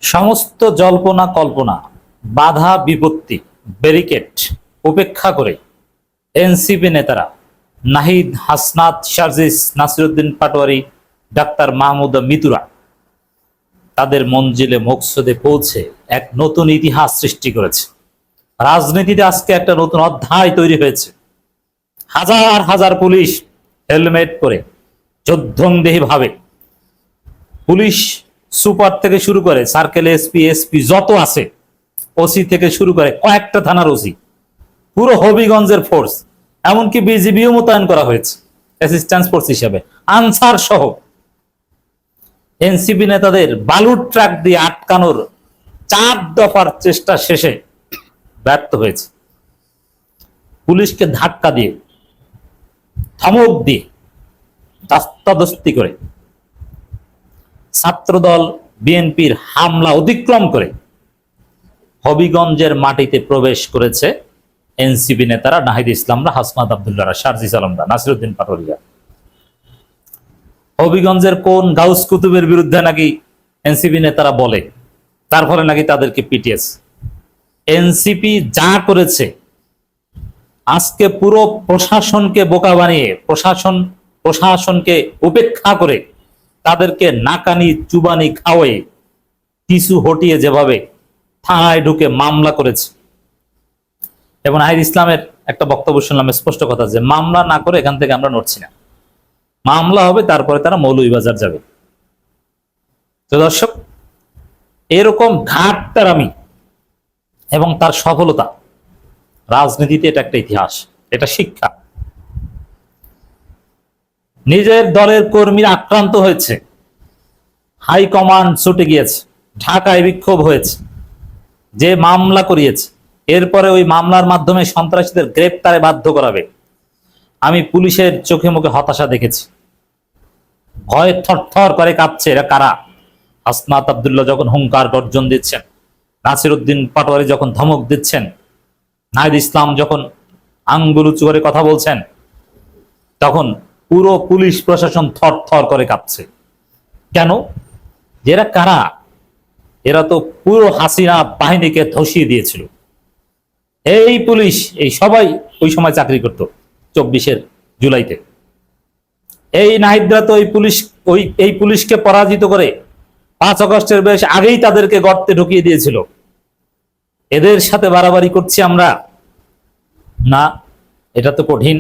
সমস্ত জল্পনা কল্পনা, বাধা বিপত্তি, ব্যারিকেড উপেক্ষা করে এনসিপি নেতারা নাহিদ, হাসনাত, শারজিস, নাসিরউদ্দিন পাটোয়ারি, ডাক্তার মাহমুদা মিতুরা তাদের মঞ্জিলে মকসুদে পৌঁছে এক নতুন ইতিহাস সৃষ্টি করেছে। রাজনীতিতে আজকে একটা নতুন অধ্যায় তৈরি হয়েছে। হাজার হাজার পুলিশ হেলমেট পরে যুদ্ধংদেহী ভাবে, পুলিশ সুপার থেকে শুরু করে সার্কেল এসপি যত আছে, ওসি থেকে শুরু করে কয়েকটা থানার ওসি, পুরো হবিগঞ্জের ফোর্স, এমনকি বিজিবিও মোতায়েন করা হয়েছে অ্যাসিস্ট্যান্স ফোর্স হিসেবে, আনসার সহ। এনসিপি নেতাদের বালুর ট্রাক দিয়ে আটকানোর 4 দফার চেষ্টা শেষে ব্যর্থ হয়েছে। পুলিশকে ধাক্কা দিয়ে, ধমক দিয়ে, দাস্তাদস্তি করে, ছাত্রদল বিএনপির হামলা অতিক্রম করে হবিগঞ্জের মাটিতে প্রবেশ করেছে এনসিপি নেতারা, নাহিদ ইসলামরা, হাসনাত আব্দুল্লাহরা, শারজিস আলমরা, নাসিরউদ্দিন পাটোয়ারিরা। হবিগঞ্জের কোন গাউস কুতুবের বিরুদ্ধে নাকি এনসিপি নেতারা বলে, তারপরে নাকি তাদেরকে পিটিয়েছে। এনসিপি যা করেছে, আজকে পুরো প্রশাসনকে বোকা বানিয়ে, প্রশাসনকে উপেক্ষা করে, তাদেরকে নাকানি চুবানি খাওয়াই কিছু হটিয়ে যেভাবে থানায় ঢুকে মামলা করেছে। এবং নাহিদ ইসলামের একটা বক্তব্য শুনলাম, স্পষ্ট কথা, যে মামলা না করে এখান থেকে আমরা নড়ছি না, মামলা হবে, তারপরে তারা মৌলভীবাজার যাবে। তো দর্শক, এরকম ঘাটতারামি এবং তার সফলতা রাজনীতিতে এটা একটা ইতিহাস, এটা শিক্ষা। নিজের দলের কর্মীরা আক্রান্ত হয়েছে, হাইকমান্ড ছুটে গিয়েছে, ঢাকায় বিক্ষোভ হয়েছে, যে মামলা করিয়েছে, এরপরে ওই মামলার মাধ্যমে সন্ত্রাসীদের গ্রেপ্তারে বাধ্য করাবে। আমি পুলিশের চোখে মুখে হতাশা দেখেছি, ভয়ে থরথর করে কাঁপছে। এরা কারা? হাসনাত আব্দুল্লাহ যখন হুঙ্কার গর্জন দিচ্ছেন, নাসিরউদ্দিন পাটোয়ারি যখন ধমক দিচ্ছেন, নাহিদ ইসলাম যখন আঙ্গুল উঁচু করে কথা বলছেন, তখন পুরো পুলিশ প্রশাসন থর থর করে কাঁপছে। কেন? এরা কারা? এরা তো পুরো হাসিনা বাহিনীকে ধসিয়ে দিয়েছিল। এই পুলিশ, এই সবাই ওই সময় চাকরি করত 24 জুলাইতে। এই নাহিদরা তো এই পুলিশকে পরাজিত করে 5 আগস্টের বেশ আগেই তাদেরকে গর্তে ঢুকিয়ে দিয়েছিল। এদের সাথে বাড়াবাড়ি করছি আমরা না, এটা তো কঠিন।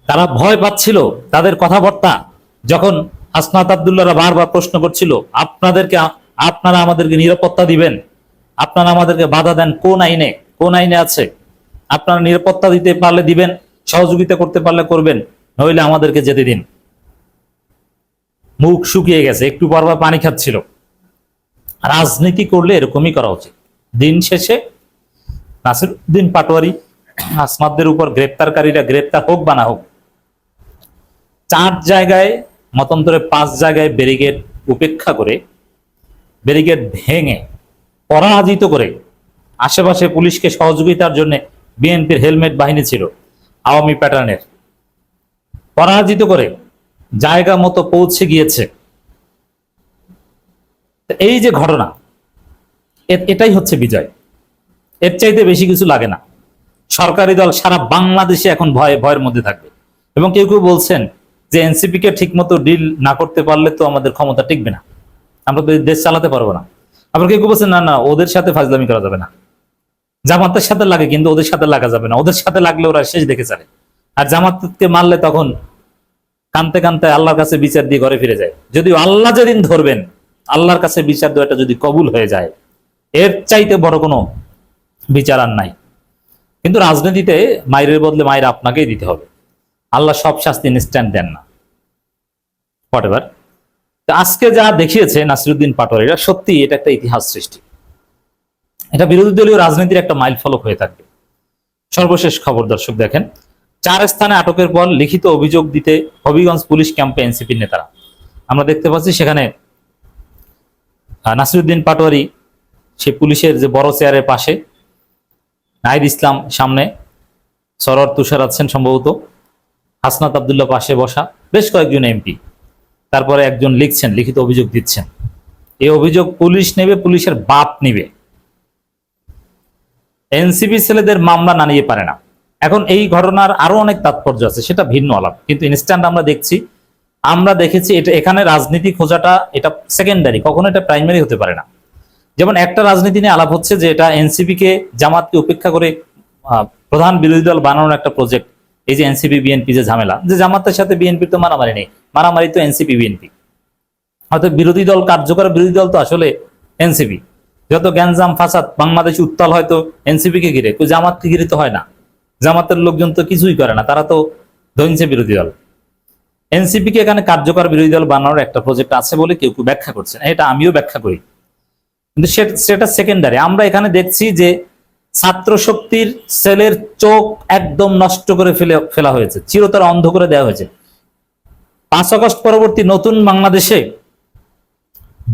তারা ভয় পাচ্ছিল, তাদের কথাবার্তা যখন হাসনাত আব্দুল্লাহরা বারবার প্রশ্ন করছিল, আপনারা আমাদেরকে নিরাপত্তা দিবেন, আপনারা আমাদেরকে বাধা দেন কোন আইনে আছে, আপনারা নিরাপত্তা দিতে পারলে দিবেন, সহযোগিতা করতে পারলে করবেন, নইলে আমাদেরকে যেতে দিন। মুখ শুকিয়ে গেছে, একটু পরপর পানি খাচ্ছিল। রাজনীতি করলে এরকমই করা উচিত। দিন শেষে নাসিরউদ্দিন পাটোয়ারি, হাসনাতদের উপর গ্রেপ্তারকারীরা গ্রেপ্তার হোক বা না হোক, 4 জায়গায় মতান্তরে 5 জায়গায় ব্যারিকেড উপেক্ষা করে, ব্যারিকেড ভেঙে পরাজিত করে, আশেপাশে পুলিশকে সহযোগিতার জন্য বিএনপির হেলমেট বাহিনী ছিল আওয়ামী প্যাটার্নের, পরাজিত করে জায়গা মতো পৌঁছে গিয়েছে। এই যে ঘটনা, এটাই হচ্ছে বিজয়। এর চাইতে বেশি কিছু লাগে না। সরকারি দল সারা বাংলাদেশে এখন ভয়ের মধ্যে থাকবে। এবং কেউ কেউ বলছেন যে এনসিপি কে ঠিক মতো ডিল না করতে পারলে তো আমাদের ক্ষমতা টিকবে না, আমরা তো দেশ চালাতে পারবো না। আবার কেউ কেউ বলছেন না, ওদের সাথে ফাজলামি করা যাবে না। জামাতের সাথে লাগে, কিন্তু ওদের সাথে লাগা যাবে না। ওদের সাথে লাগলে ওরা শেষ দেখে চলে, আর জামাতকে মারলে তখন কানতে কানতে আল্লাহর কাছে বিচার দিয়ে ঘরে ফিরে যায়। যদিও আল্লাহ যেদিন ধরবেন, আল্লাহর কাছে বিচার দেওয়াটা যদি কবুল হয়ে যায়, এর চাইতে বড় কোনো বিচার আর নাই। কিন্তু রাজনীতিতে মায়ের বদলে মায়ের আপনাকেই দিতে হবে। আল্লাহ সব শাস্তি ইনস্ট্যান্ট দেন না। হোয়াটএভার, আজকে যা দেখিয়েছে নাসিরউদ্দিন পাটোয়ারিরা, সত্যি এটা একটা ইতিহাস সৃষ্টি। এটা বিরোধী দলীয় রাজনীতির একটা মাইল ফলক হয়ে থাকবে। সর্বশেষ খবর দর্শক দেখেন, 4 স্থানে আটকের পর লিখিত অভিযোগ দিতে হবিগঞ্জ পুলিশ ক্যাম্পে এনসিপির নেতারা। আমরা দেখতে পাচ্ছি সেখানে নাসিরউদ্দিন পাটোয়ারি সে পুলিশের যে বড় চেয়ারের পাশে, নাহিদ ইসলাম সামনে, সরোয়ার তুষার আছেন সম্ভবত, হাসনাত আব্দুল্লাহ পাশে বসা, বেশ কয়েকজন এমপি। তারপরে একজন লিখছেন, লিখিত অভিযোগ দিচ্ছেন। এই অভিযোগ পুলিশ নেবে, পুলিশের বাপ নিবে। এনসিপি ছেলেদের মামলা না নিয়ে পারে না। এখন এই ঘটনার আরো অনেক তাৎপর্য আছে, সেটা ভিন্ন আলাপ, কিন্তু ইনস্ট্যান্ট আমরা দেখেছি এটা এখানে রাজনীতি খোঁজাটা এটা সেকেন্ডারি, কখনো এটা প্রাইমারি হতে পারে না। যেমন একটা রাজনীতি নিয়ে আলাপ হচ্ছে যে এটা এনসিপি কে জামাতকে উপেক্ষা করে প্রধান বিরোধী দল বানানোর একটা প্রজেক্ট। এই যে এনসিপি বিএনপি যে ঝামেলা, যে জামাতের সাথে বিএনপির তো মারামারি নেই, মারামারি তো এনসিপি বিএনপি, হয়তো বিরোধী দল, কার্যকর বিরোধী দল তো আসলে এনসিপি। যত গ্যাঞ্জাম ফাসাদ বাংলাদেশ উত্তাল হয়তো এনসিপি কে ঘিরে, জামাতকে ঘিরে তো হয় না। জামাতের লোকজন তো কিছুই করে না, তারা তো ধনছে বিরোধী দল। এনসিপি কে এখানে কার্যকর বিরোধী দল বানানোর একটা প্রজেক্ট আছে বলে কেউ কেউ ব্যাখ্যা করছেন, এটা আমিও ব্যাখ্যা করি, কিন্তু সেটা সেকেন্ডারি। আমরা এখানে দেখছি যে ছাত্র শক্তির সেলের চোখ একদম নষ্ট করে ফেলা হয়েছে, চিরতরে অন্ধ করে দেওয়া হয়েছে। 5 আগস্ট পরবর্তী নতুন বাংলাদেশে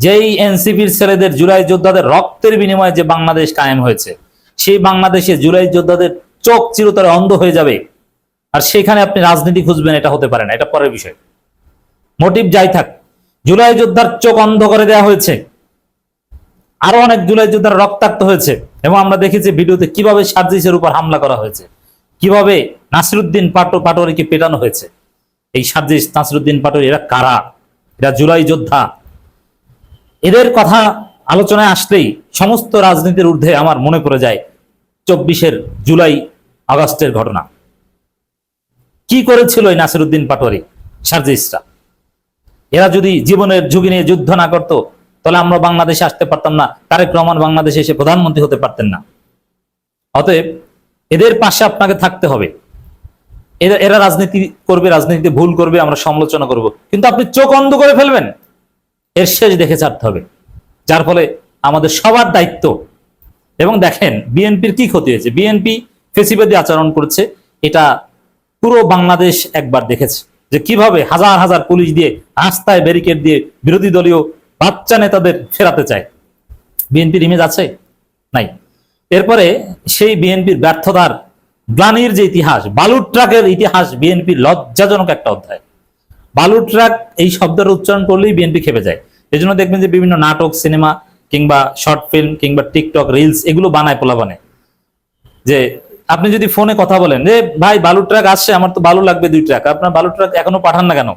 যেই এনসিপির ছেলেদের, জুলাই যোদ্ধাদের রক্তের বিনিময়ে যে বাংলাদেশ কায়েম হয়েছে, সেই বাংলাদেশে জুলাই যোদ্ধাদের চোখ চিরতরে অন্ধ হয়ে যাবে। আর সেখানে আপনি রাজনীতি খুঁজবেন, এটা হতে পারে না, এটা পরের বিষয়। মোটিভ যাই থাক, জুলাই যোদ্ধার চোখ অন্ধ করে দেওয়া হয়েছে, আরো অনেক জুলাই যোদ্ধার রক্তাক্ত হয়েছে। এবং আমরা দেখেছি ভিডিওতে কিভাবে সার্জিসের উপর হামলা করা হয়েছে, কিভাবে নাসিরউদ্দিন পাটোয়ারিকে পেটানো হয়েছে। এই সার্জিস, নাসিরউদ্দিন পাটোয়ারি এরা কারা? এরা জুলাই যোদ্ধা। এদের কথা আলোচনায় আসলেই সমস্ত রাজনীতির ঊর্ধ্বে আমার মনে পড়ে যায় 24 জুলাই আগস্টের ঘটনা। কি করেছিল এই নাসিরউদ্দিন পাটোয়ারি, সার্জিসরা? এরা যদি জীবনের ঝুঁকি নিয়ে যুদ্ধ না করতো তাহলে আমরা বাংলাদেশে আসতে পারতাম না, তারেক রহমান বাংলাদেশে এসে প্রধানমন্ত্রী হতে পারতেন না। অতএব এদের পাশে আপনাকে থাকতে হবে। এরা রাজনীতি করবে, রাজনীতিতে ভুল করবে, আমরা সমালোচনা করব, কিন্তু আপনি চোখ অন্ধ করে ফেলবেন, এর শেষ দেখে ছাড়তে হবে। যার ফলে আমাদের সবার দায়িত্ব। এবং দেখেন বিএনপির কি ক্ষতি হয়েছে, বিএনপি ফেসিবাদী আচরণ করছে, এটা পুরো বাংলাদেশ একবার দেখেছে যে কিভাবে হাজার হাজার পুলিশ দিয়ে, রাস্তায় ব্যারিকেড দিয়ে বিরোধী দলীয় বাচ্চা নেতাদের ফেরাতে চায়। বিএনপির ইমেজ আছে? নাই। এরপরে সেই বিএনপির ব্যর্থতার গ্লানির যে ইতিহাস, বালুর ট্রাকের ইতিহাস বিএনপির লজ্জাজনক একটা অধ্যায়। বালুর ট্রাক এই শব্দের উচ্চারণ করলেই বিএনপি খেপে যায়। এই জন্য দেখবেন যে বিভিন্ন নাটক, সিনেমা কিংবা শর্ট ফিল্ম কিংবা টিকটক রিলস এগুলো বানায় পোলাপানে। যে আপনি যদি ফোনে কথা বলেন যে ভাই বালুর ট্রাক আসছে, আমার তো বালু লাগবে 2 ট্রাক, আপনার বালুর ট্রাক এখনো পাঠান না কেন?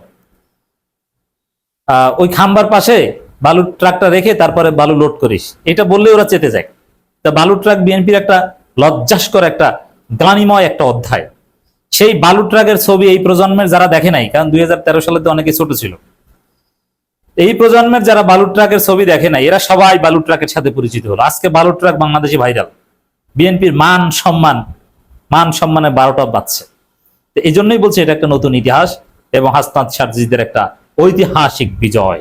ওই খাম্বার পাশে বালুর ট্রাকটা রেখে তারপরে বালু লোড করিস, এটা বললে ওরা চেতে যায়। তা বালুর ট্রাক বিএনপির একটা লজ্জাস্কর, একটা গ্লানিময় একটা অধ্যায়। সেই বালু ট্রাকের ছবি এই প্রজন্মের যারা দেখে নাই, কারণ 2013 সালে তো অনেকে ছোট ছিল, এই প্রজন্মের যারা বালু ট্রাকের ছবি দেখে নাই, এরা সবাই বালু ট্রাকের সাথে পরিচিত হলো। আজকে বালু ট্রাক বাংলাদেশে ভাইরাল, বিএনপির মান সম্মানে 12টা বাজছে। এই জন্যই বলছে এটা একটা নতুন ইতিহাস এবং হাসনাত সার্জিসদের একটা ঐতিহাসিক বিজয়।